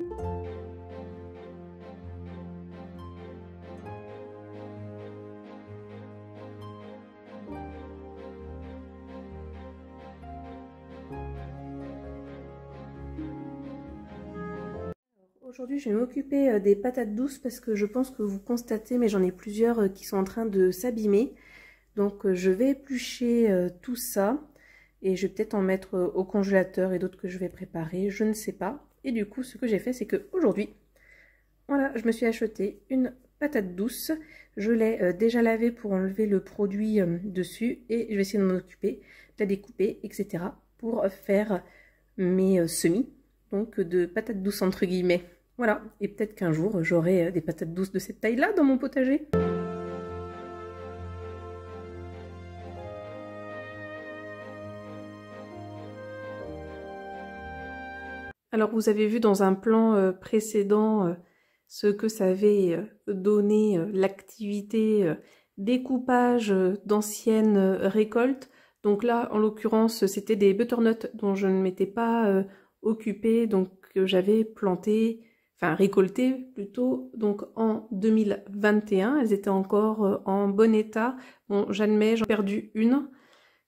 Aujourd'hui, je vais m'occuper des patates douces parce que je pense que vous constatez, mais j'en ai plusieurs qui sont en train de s'abîmer. Donc je vais éplucher tout ça et je vais peut-être en mettre au congélateur et d'autres que je vais préparer, je ne sais pas. Et du coup, ce que j'ai fait, c'est que aujourd'hui, voilà, je me suis acheté une patate douce. Je l'ai déjà lavée pour enlever le produit dessus et je vais essayer de m'en occuper, de la découper, etc. pour faire mes semis, donc de patates douces entre guillemets. Voilà, et peut-être qu'un jour, j'aurai des patates douces de cette taille-là dans mon potager. Alors, vous avez vu dans un plan précédent ce que ça avait donné l'activité découpage d'anciennes récoltes. Donc là, en l'occurrence, c'était des butternuts dont je ne m'étais pas occupée, donc j'avais planté, enfin récolté plutôt, donc en 2021. Elles étaient encore en bon état. Bon, j'admets, j'en ai perdu une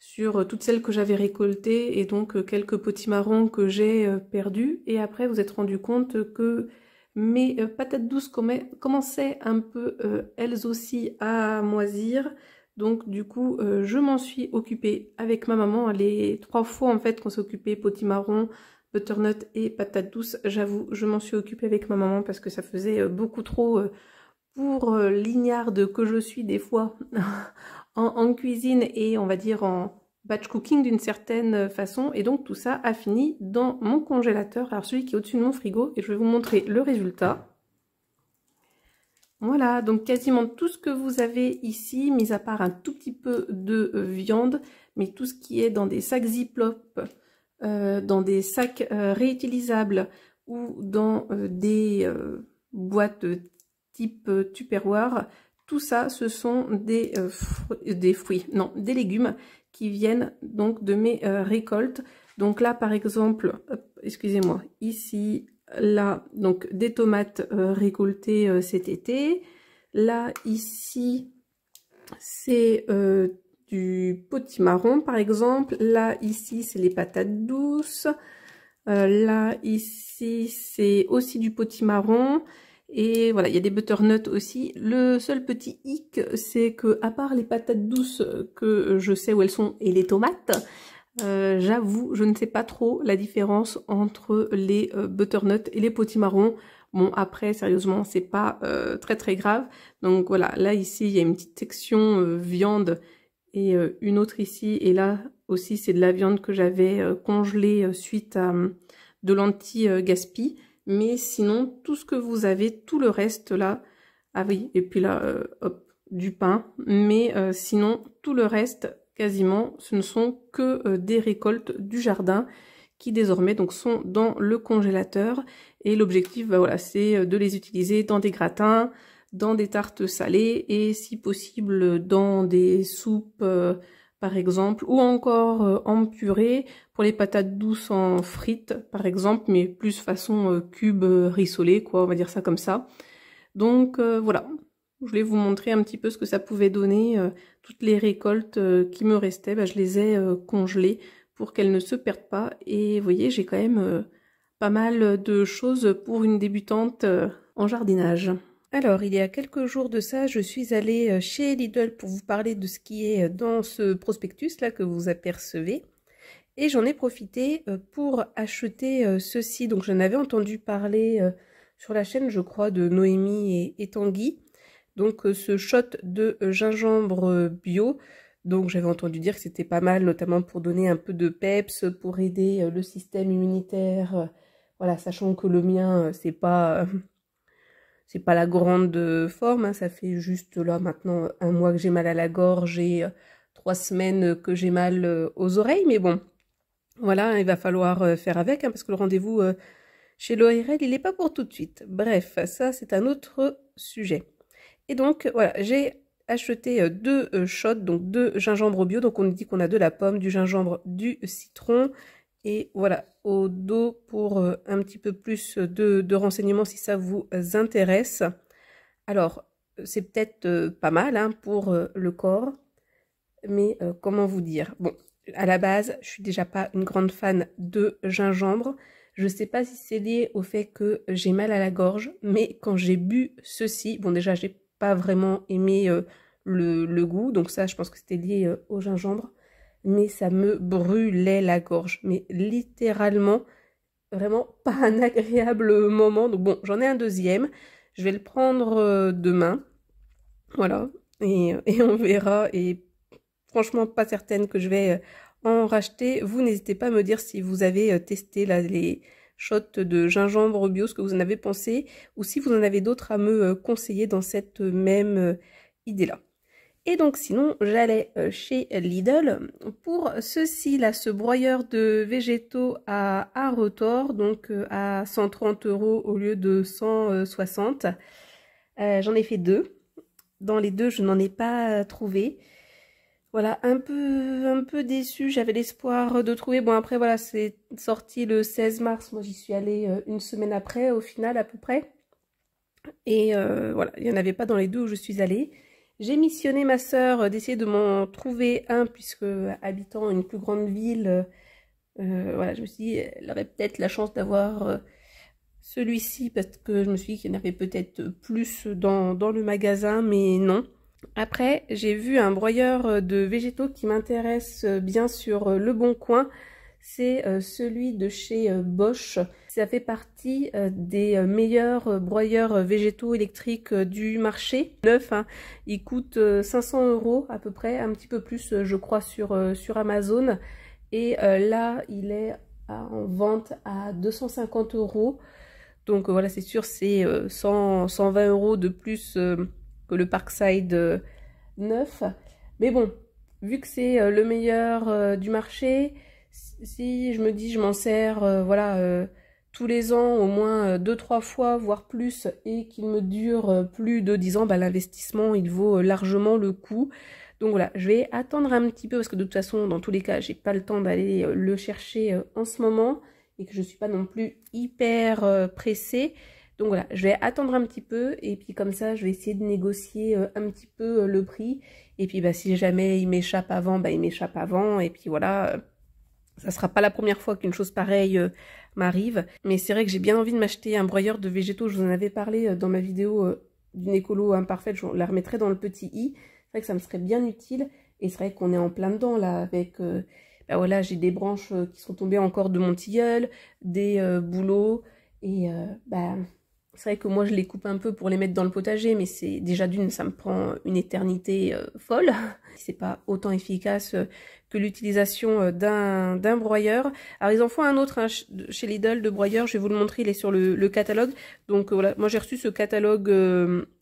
sur toutes celles que j'avais récoltées et donc quelques potimarrons que j'ai perdus. Et après, vous êtes rendu compte que mes patates douces commençaient un peu elles aussi à moisir. Donc du coup, je m'en suis occupée avec ma maman. Les 3 fois en fait qu'on s'est occupé potimarron, butternut et patates douces. J'avoue, je m'en suis occupée avec ma maman parce que ça faisait beaucoup trop pour l'ignarde que je suis des fois en cuisine et on va dire en batch cooking d'une certaine façon. Et donc tout ça a fini dans mon congélateur, alors celui qui est au-dessus de mon frigo, et je vais vous montrer le résultat. Voilà, donc quasiment tout ce que vous avez ici, mis à part un tout petit peu de viande, mais tout ce qui est dans des sacs Ziploc, dans des sacs réutilisables ou dans des boîtes type Tupperware, tout ça, ce sont des fruits, non, des légumes qui viennent donc de mes récoltes. Donc là, par exemple, excusez-moi, ici, là, donc des tomates récoltées cet été. Là, ici, c'est du potimarron, par exemple. Là, ici, c'est les patates douces. Là, ici, c'est aussi du potimarron. Et voilà, il y a des butternuts aussi. Le seul petit hic, c'est que à part les patates douces que je sais où elles sont et les tomates, j'avoue, je ne sais pas trop la différence entre les butternuts et les potimarrons. Bon, après, sérieusement, c'est pas très très grave. Donc voilà, là ici, il y a une petite section viande et une autre ici. Et là aussi, c'est de la viande que j'avais congelée suite à de l'anti-gaspi. Mais sinon, tout ce que vous avez, tout le reste là, ah oui, et puis là, hop, du pain. Mais sinon, tout le reste, quasiment, ce ne sont que des récoltes du jardin qui désormais donc sont dans le congélateur. Et l'objectif, bah, voilà, c'est de les utiliser dans des gratins, dans des tartes salées et si possible dans des soupes par exemple, ou encore en purée pour les patates douces en frites par exemple, mais plus façon cube rissolé, quoi, on va dire ça comme ça. Donc voilà, je voulais vous montrer un petit peu ce que ça pouvait donner. Toutes les récoltes qui me restaient, bah, je les ai congelées pour qu'elles ne se perdent pas. Et vous voyez, j'ai quand même pas mal de choses pour une débutante en jardinage. Alors, il y a quelques jours de ça, je suis allée chez Lidl pour vous parler de ce qui est dans ce prospectus-là que vous apercevez. Et j'en ai profité pour acheter ceci. Donc, j'en avais entendu parler sur la chaîne, je crois, de Noémie et Tanguy. Donc, ce shot de gingembre bio. Donc, j'avais entendu dire que c'était pas mal, notamment pour donner un peu de peps, pour aider le système immunitaire. Voilà, sachant que le mien, c'est pas la grande forme, hein, ça fait juste là maintenant 1 mois que j'ai mal à la gorge et 3 semaines que j'ai mal aux oreilles, mais bon, voilà, il va falloir faire avec, hein, parce que le rendez-vous chez l'ORL, il n'est pas pour tout de suite. Bref, ça c'est un autre sujet. Et donc voilà, j'ai acheté 2 shots, donc 2 gingembre bio, donc on dit qu'on a de la pomme, du gingembre, du citron Et voilà, au dos pour un petit peu plus de renseignements si ça vous intéresse. Alors, c'est peut-être pas mal hein, pour le corps, mais comment vous dire? Bon, à la base, je suis déjà pas une grande fan de gingembre. Je sais pas si c'est lié au fait que j'ai mal à la gorge, mais quand j'ai bu ceci, bon déjà j'ai pas vraiment aimé le goût, donc ça je pense que c'était lié au gingembre, mais ça me brûlait la gorge, mais littéralement, vraiment pas un agréable moment. Donc bon, j'en ai un deuxième, je vais le prendre demain, voilà, et on verra, et franchement pas certaine que je vais en racheter. Vous n'hésitez pas à me dire si vous avez testé là, les shots de gingembre bio, ce que vous en avez pensé, ou si vous en avez d'autres à me conseiller dans cette même idée-là. Et donc sinon, j'allais chez Lidl pour ceci là, ce broyeur de végétaux à retors, donc à 130 € au lieu de 160. J'en ai fait deux. Dans les deux, je n'en ai pas trouvé. Voilà, un peu déçue, j'avais l'espoir de trouver. Bon, après, voilà, c'est sorti le 16 mars. Moi, j'y suis allée une semaine après, au final, à peu près. Et voilà, il n'y en avait pas dans les deux où je suis allée. J'ai missionné ma sœur d'essayer de m'en trouver un, puisque habitant une plus grande ville, voilà, je me suis dit, elle aurait peut-être la chance d'avoir celui-ci, parce que je me suis dit qu'il y en avait peut-être plus dans le magasin, mais non. Après, j'ai vu un broyeur de végétaux qui m'intéresse bien sur Le Bon Coin. C'est celui de chez Bosch. Ça fait partie des meilleurs broyeurs végétaux électriques du marché. Neuf, hein. Il coûte 500 € à peu près, un petit peu plus je crois sur Amazon. Et là, il est en vente à 250 €. Donc voilà, c'est sûr, c'est 120 € de plus que le Parkside 9. Mais bon, vu que c'est le meilleur du marché, si je me dis je m'en sers voilà, tous les ans au moins 2-3 fois, voire plus, et qu'il me dure plus de 10 ans, bah, l'investissement il vaut largement le coup. Donc voilà, je vais attendre un petit peu parce que de toute façon, dans tous les cas, j'ai pas le temps d'aller le chercher en ce moment et que je suis pas non plus hyper pressée. Donc voilà, je vais attendre un petit peu et puis comme ça, je vais essayer de négocier un petit peu le prix. Et puis bah, si jamais il m'échappe avant, bah, il m'échappe avant. Et puis voilà, ça sera pas la première fois qu'une chose pareille m'arrive. Mais c'est vrai que j'ai bien envie de m'acheter un broyeur de végétaux. Je vous en avais parlé dans ma vidéo d'une écolo imparfaite. Je la remettrai dans le petit i. C'est vrai que ça me serait bien utile. Et c'est vrai qu'on est en plein dedans là avec... bah voilà, j'ai des branches qui sont tombées encore de mon tilleul, des bouleaux. Et bah... c'est vrai que moi je les coupe un peu pour les mettre dans le potager, mais c'est déjà d'une, ça me prend une éternité folle. C'est pas autant efficace que l'utilisation d'un broyeur. Alors ils en font un autre hein, chez Lidl de broyeur, je vais vous le montrer, il est sur le catalogue. Donc voilà, moi j'ai reçu ce catalogue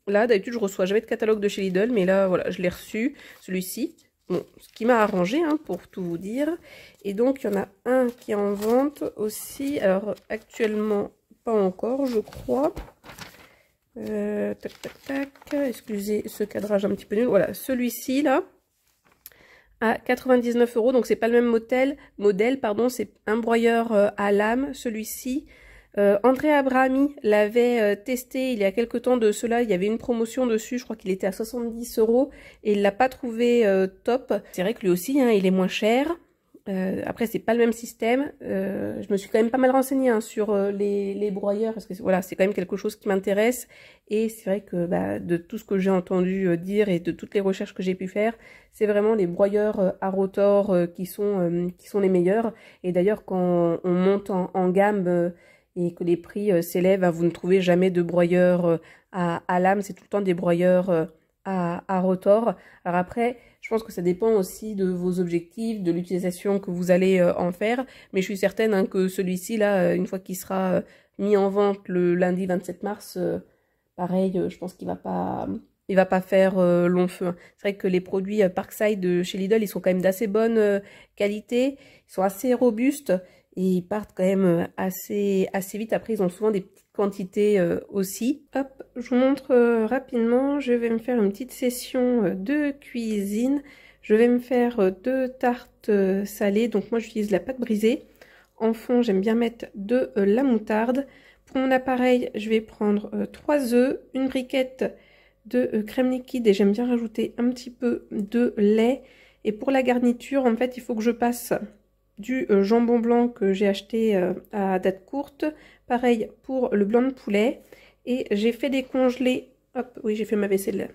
là, d'habitude je reçois jamais de catalogue de chez Lidl, mais là voilà, je l'ai reçu, celui-ci. Bon, ce qui m'a arrangé hein, pour tout vous dire. Et donc il y en a un qui est en vente aussi, alors actuellement... pas encore, je crois. Tac, tac, tac. Excusez ce cadrage un petit peu nul. Voilà, celui-ci, là, à 99 €. Donc, c'est pas le même modèle, pardon. C'est un broyeur à lame, celui-ci. André Abrami l'avait testé il y a quelques temps de cela. Il y avait une promotion dessus. Je crois qu'il était à 70 € et il l'a pas trouvé top. C'est vrai que lui aussi, hein, il est moins cher. Après, c'est pas le même système. Je me suis quand même pas mal renseignée hein, sur les broyeurs parce que voilà, c'est quand même quelque chose qui m'intéresse. Et c'est vrai que bah, de tout ce que j'ai entendu dire et de toutes les recherches que j'ai pu faire, c'est vraiment les broyeurs à rotor qui sont les meilleurs. Et d'ailleurs, quand on monte en gamme et que les prix s'élèvent, vous ne trouvez jamais de broyeurs à lame, c'est tout le temps des broyeurs à rotor. Alors après, je pense que ça dépend aussi de vos objectifs, de l'utilisation que vous allez en faire, mais je suis certaine hein, que celui-ci, là, une fois qu'il sera mis en vente le lundi 27 mars, pareil, je pense qu'il va pas faire long feu. C'est vrai que les produits Parkside de chez Lidl, ils sont quand même d'assez bonne qualité, ils sont assez robustes et ils partent quand même assez vite. Après, ils ont souvent des petites quantités aussi. Hop, je vous montre rapidement. Je vais me faire une petite session de cuisine. Je vais me faire deux tartes salées. Donc moi, j'utilise la pâte brisée. En fond, j'aime bien mettre de la moutarde. Pour mon appareil, je vais prendre 3 œufs, une briquette de crème liquide et j'aime bien rajouter un petit peu de lait. Et pour la garniture, en fait, il faut que je passe du jambon blanc que j'ai acheté à date courte. Pareil pour le blanc de poulet. Et j'ai fait décongeler, hop, oui, j'ai fait ma vaisselle,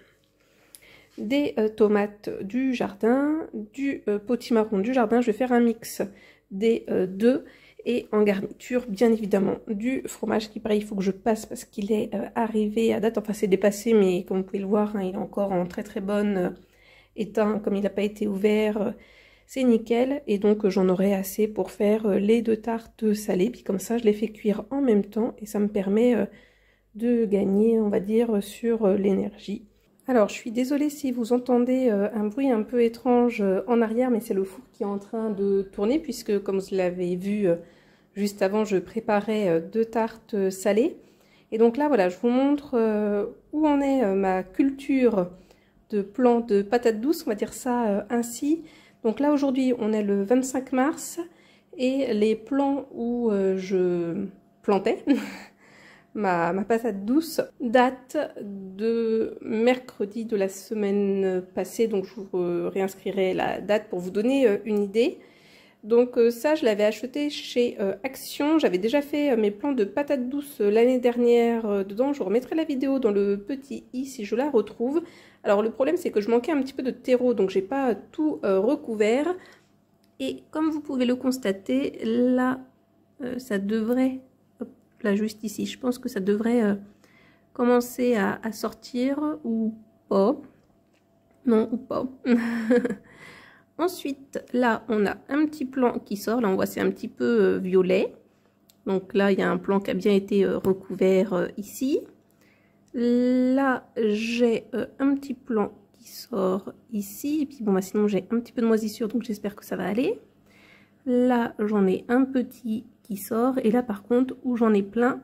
des tomates du jardin, du potimarron du jardin. Je vais faire un mix des deux. Et en garniture, bien évidemment, du fromage qui, pareil, il faut que je passe parce qu'il est arrivé à date. Enfin, c'est dépassé, mais comme vous pouvez le voir, hein, il est encore en très très bonne état. Comme il n'a pas été ouvert, c'est nickel. Et donc, j'en aurai assez pour faire les 2 tartes salées. Puis comme ça, je les fais cuire en même temps. Et ça me permet de gagner, on va dire, sur l'énergie. Alors, je suis désolée si vous entendez un bruit un peu étrange en arrière, mais c'est le four qui est en train de tourner, puisque, comme vous l'avez vu juste avant, je préparais 2 tartes salées. Et donc là, voilà, je vous montre où en est ma culture de plants de patates douces, on va dire ça ainsi. Donc là, aujourd'hui, on est le 25 mars, et les plants où je plantais... Ma patate douce date de mercredi de la semaine passée, donc je vous réinscrirai la date pour vous donner une idée. Donc ça, je l'avais acheté chez Action. J'avais déjà fait mes plants de patates douces l'année dernière dedans. Je vous remettrai la vidéo dans le petit i si je la retrouve. Alors le problème, c'est que je manquais un petit peu de terreau, donc j'ai pas tout recouvert. Et comme vous pouvez le constater, là, ça devrait... Là juste ici, je pense que ça devrait commencer à sortir ou pas. Non, ou pas. Ensuite, là, on a un petit plant qui sort. Là, on voit c'est un petit peu violet. Donc là, il y a un plant qui a bien été recouvert ici. Là, j'ai un petit plant qui sort ici. Et puis bon, bah, sinon, j'ai un petit peu de moisissure, donc j'espère que ça va aller. Là, j'en ai un petit qui sort. Et là, par contre, où j'en ai plein,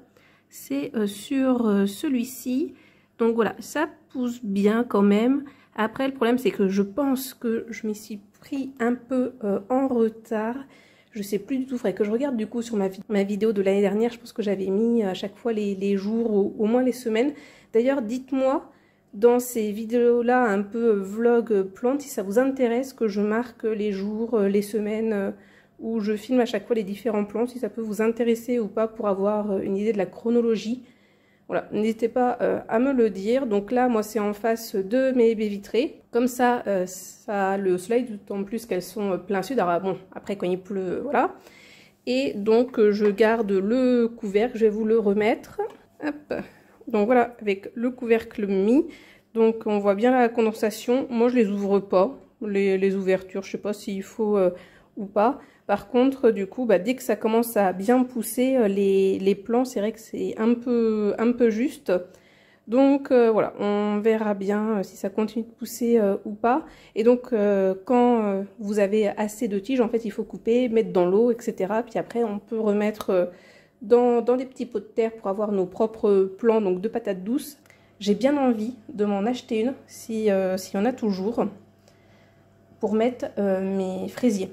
c'est sur celui-ci. Donc voilà, ça pousse bien quand même. Après, le problème, c'est que je pense que je m'y suis pris un peu en retard. Je sais plus du tout. Il faudrait que je regarde du coup sur ma vidéo de l'année dernière. Je pense que j'avais mis à chaque fois les jours, au moins les semaines. D'ailleurs, dites-moi dans ces vidéos-là, un peu vlog plante, si ça vous intéresse que je marque les jours, les semaines... où je filme à chaque fois les différents plans, si ça peut vous intéresser ou pas pour avoir une idée de la chronologie. Voilà, n'hésitez pas à me le dire. Donc là, moi, c'est en face de mes baies vitrées. Comme ça, ça a le soleil, d'autant plus qu'elles sont plein sud. Alors bon, après, quand il pleut, voilà. Et donc, je garde le couvercle, je vais vous le remettre. Hop. Donc voilà, avec le couvercle mis. Donc, on voit bien la condensation. Moi, je les ouvre pas, les ouvertures. Je sais pas s'il faut ou pas. Par contre, du coup, bah, dès que ça commence à bien pousser, les plants, c'est vrai que c'est un peu juste. Donc voilà, on verra bien si ça continue de pousser ou pas. Et donc, quand vous avez assez de tiges, en fait, il faut couper, mettre dans l'eau, etc. Puis après, on peut remettre dans des petits pots de terre pour avoir nos propres plants donc de patates douces. J'ai bien envie de m'en acheter une, s'il y en a toujours, pour mettre mes fraisiers.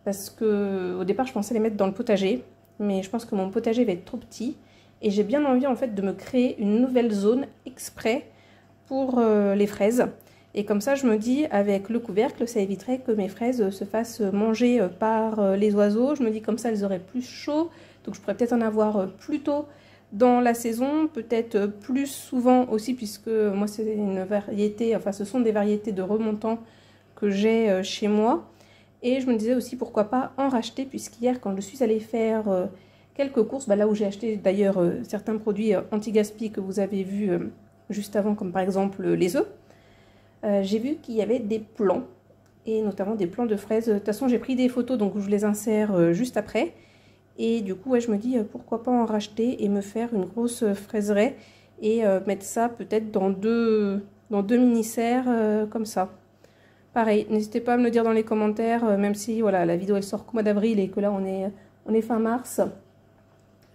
Parce que au départ, je pensais les mettre dans le potager, mais je pense que mon potager va être trop petit. Et j'ai bien envie en fait de me créer une nouvelle zone exprès pour les fraises. Et comme ça, je me dis, avec le couvercle, ça éviterait que mes fraises se fassent manger par les oiseaux. Je me dis, comme ça, elles auraient plus chaud. Donc je pourrais peut-être en avoir plus tôt dans la saison, peut-être plus souvent aussi, puisque moi, c'est une variété, enfin, ce sont des variétés de remontants que j'ai chez moi. Et je me disais aussi pourquoi pas en racheter, puisqu'hier quand je suis allée faire quelques courses, bah là où j'ai acheté d'ailleurs certains produits anti-gaspi que vous avez vu juste avant, comme par exemple les œufs, j'ai vu qu'il y avait des plants, et notamment des plants de fraises. De toute façon j'ai pris des photos, donc je vous les insère juste après. Et du coup ouais, je me dis pourquoi pas en racheter et me faire une grosse fraiseraie et mettre ça peut-être dans deux mini-serres comme ça. Pareil, n'hésitez pas à me le dire dans les commentaires, même si voilà, la vidéo elle sort qu'au mois d'avril et que là on est fin mars.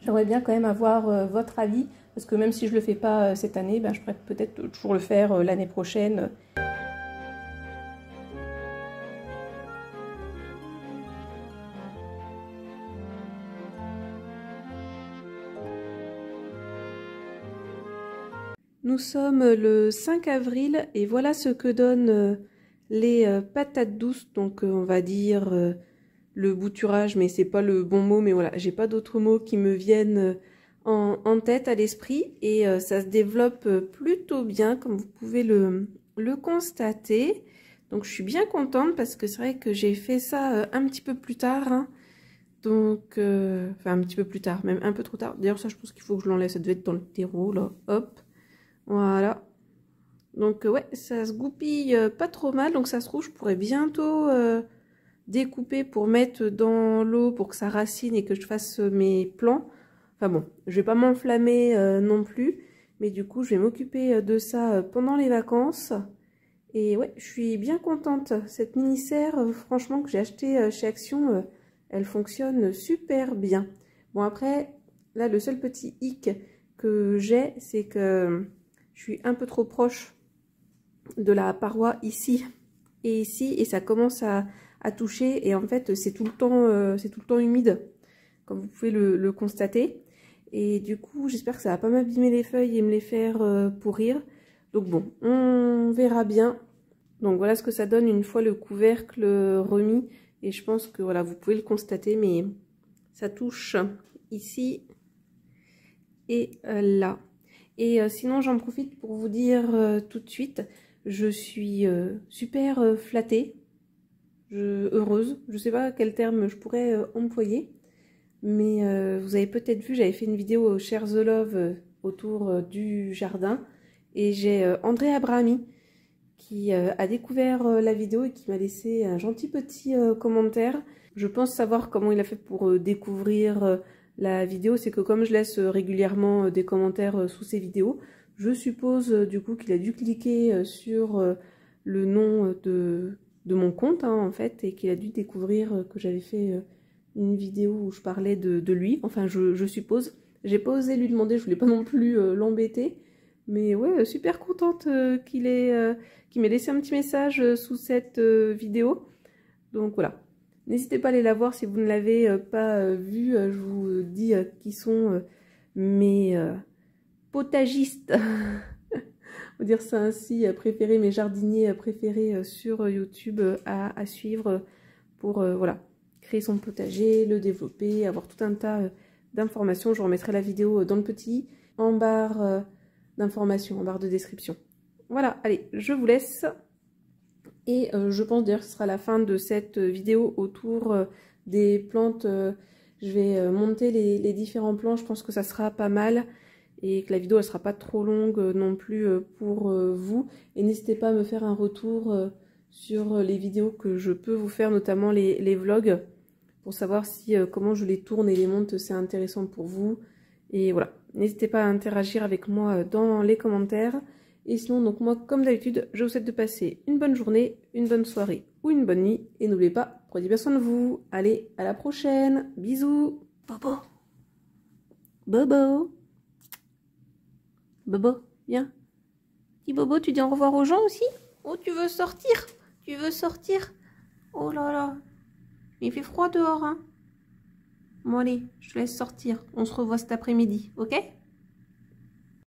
J'aimerais bien quand même avoir votre avis, parce que même si je le fais pas cette année, ben, je pourrais peut-être toujours le faire l'année prochaine. Nous sommes le 5 avril et voilà ce que donnent les patates douces. Donc on va dire le bouturage, mais c'est pas le bon mot, mais voilà, j'ai pas d'autres mots qui me viennent en tête, à l'esprit. Et ça se développe plutôt bien, comme vous pouvez le constater. Donc je suis bien contente parce que c'est vrai que j'ai fait ça un petit peu plus tard. Hein. Donc, enfin un petit peu plus tard, même un peu trop tard. D'ailleurs ça je pense qu'il faut que je l'enlève, ça devait être dans le terreau là, hop. Voilà. Donc ouais, ça se goupille pas trop mal. Donc ça se trouve, je pourrais bientôt découper pour mettre dans l'eau pour que ça racine et que je fasse mes plants. Enfin bon, je vais pas m'enflammer non plus. Mais du coup, je vais m'occuper de ça pendant les vacances. Et ouais, je suis bien contente. Cette mini-serre, franchement, que j'ai acheté chez Action, elle fonctionne super bien. Bon après, là, le seul petit hic que j'ai, c'est que je suis un peu trop proche de la paroi ici et ici, et ça commence à toucher, et en fait c'est tout le temps humide, comme vous pouvez le constater. Et du coup j'espère que ça va pas m'abîmer les feuilles et me les faire pourrir. Donc bon, on verra bien. Donc voilà ce que ça donne une fois le couvercle remis, et je pense que voilà, vous pouvez le constater, mais ça touche ici et là. Et sinon j'en profite pour vous dire tout de suite, je suis super flattée, heureuse, je sais pas quel terme je pourrais employer, mais vous avez peut-être vu, j'avais fait une vidéo Share the Love autour du jardin, et j'ai André Abrahami qui a découvert la vidéo et qui m'a laissé un gentil petit commentaire. Je pense savoir comment il a fait pour découvrir la vidéo, c'est que comme je laisse régulièrement des commentaires sous ces vidéos, je suppose du coup qu'il a dû cliquer sur le nom de mon compte hein, en fait, et qu'il a dû découvrir que j'avais fait une vidéo où je parlais de lui. Enfin je suppose. J'ai pas osé lui demander, je voulais pas non plus l'embêter. Mais ouais, super contente qu'il m'ait laissé un petit message sous cette vidéo. Donc voilà. N'hésitez pas à aller la voir si vous ne l'avez pas vue. Je vous dis qui sont mes potagistes, on va dire ça ainsi, préférés, mes jardiniers préférés sur YouTube à suivre pour voilà, créer son potager, le développer, avoir tout un tas d'informations. Je vous remettrai la vidéo dans le petit en barre d'informations, en barre de description. Voilà, allez, je vous laisse. Et je pense d'ailleurs que ce sera la fin de cette vidéo autour des plantes. Je vais monter les différents plans, je pense que ça sera pas mal. Et que la vidéo elle sera pas trop longue non plus pour vous. Et n'hésitez pas à me faire un retour sur les vidéos que je peux vous faire, notamment les vlogs, pour savoir si comment je les tourne et les monte, c'est intéressant pour vous. Et voilà, n'hésitez pas à interagir avec moi dans les commentaires. Et sinon, donc moi, comme d'habitude, je vous souhaite de passer une bonne journée, une bonne soirée ou une bonne nuit. Et n'oubliez pas, prenez bien soin de vous. Allez, à la prochaine. Bisous. Bobo. Bobo. Bobo, viens. Petit Bobo, tu dis au revoir aux gens aussi? Oh, tu veux sortir? Tu veux sortir? Oh là là. Il fait froid dehors, hein? Bon allez, je te laisse sortir. On se revoit cet après-midi, ok?